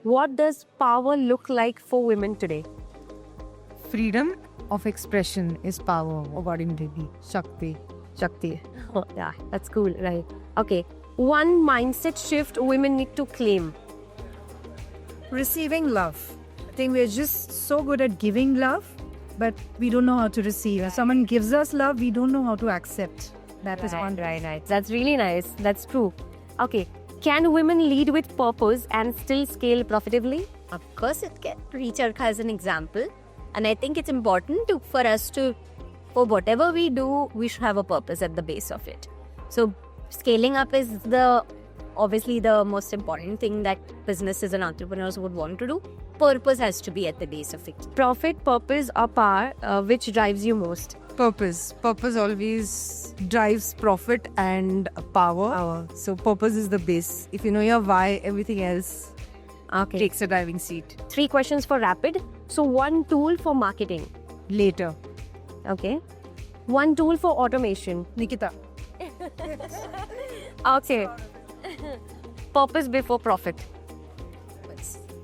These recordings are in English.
what does power look like for women today? Freedom of expression is power, according to me. Shakti. Shakti. Oh, yeah, that's cool, right? Okay. One mindset shift women need to claim. Receiving love. I think we're just so good at giving love, but we don't know how to receive. If someone gives us love, we don't know how to accept. That is one. Right. That's really nice. That's true. Okay. Can women lead with purpose and still scale profitably? Of course, it can. Recharge as an example. And I think it's important for us to, for whatever we do, we should have a purpose at the base of it. So scaling up is obviously the most important thing that businesses and entrepreneurs would want to do. Purpose has to be at the base of it. Profit, purpose, or power, which drives you most? Purpose. Purpose always drives profit and power. So purpose is the base. If you know your why, everything else takes a driving seat. 3 questions for rapid. So one tool for marketing. Later. Okay. One tool for automation. Nikita. Okay. Purpose before profit.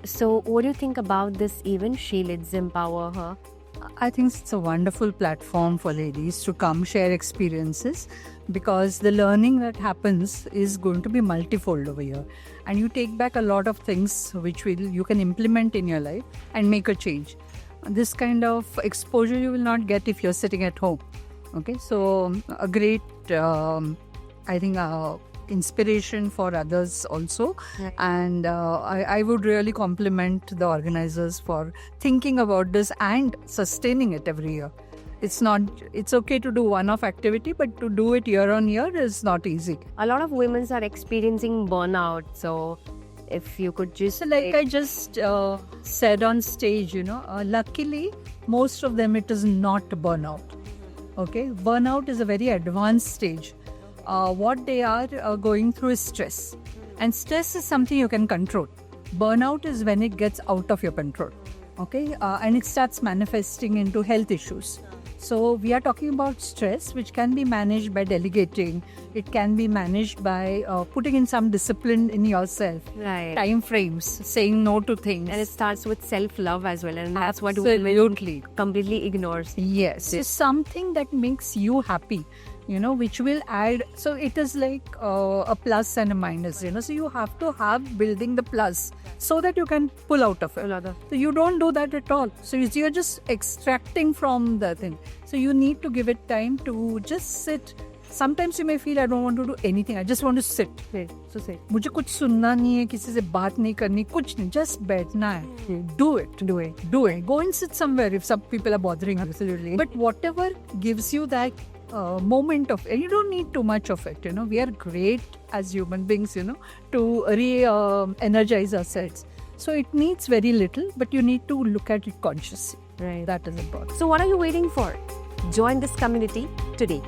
So what do you think about this event? Let's empower her. I think it's a wonderful platform for ladies to come share experiences, because the learning that happens is going to be multifold over here, and you take back a lot of things which you can implement in your life and make a change. This kind of exposure you will not get if you're sitting at home. Okay, so a great I think inspiration for others also. Right. And I would really compliment the organizers for thinking about this and sustaining it every year. It's okay to do one-off activity, but to do it year on year is not easy. A lot of women are experiencing burnout. So if you could just... So like I just said on stage, luckily most of them it is not burnout. Okay, burnout is a very advanced stage. What they are going through is stress, and stress is something you can control. Burnout is when it gets out of your control, okay, and it starts manifesting into health issues. So we are talking about stress, which can be managed by delegating. It can be managed by putting in some discipline in yourself, Right. time frames, saying no to things. And it starts with self-love as well. And that's what Absolutely. women completely ignores. Yes, it's something that makes you happy, which will add. So it is like a plus and a minus, so you have to have building the plus so that you can pull out of it. So you don't do that at all. So you're just extracting from the thing. So you need to give it time to just sit. Sometimes you may feel I don't want to do anything. I just want to sit. So say, मुझे कुछ सुनना नहीं है, किसी से बात नहीं करनी, कुछ नहीं, just बैठना है. Do it. Go and sit somewhere if some people are bothering you. Absolutely. But whatever gives you that moment of, and you don't need too much of it. We are great as human beings, to energize ourselves. So it needs very little, but you need to look at it consciously. Right. That is important. So what are you waiting for? Join this community today.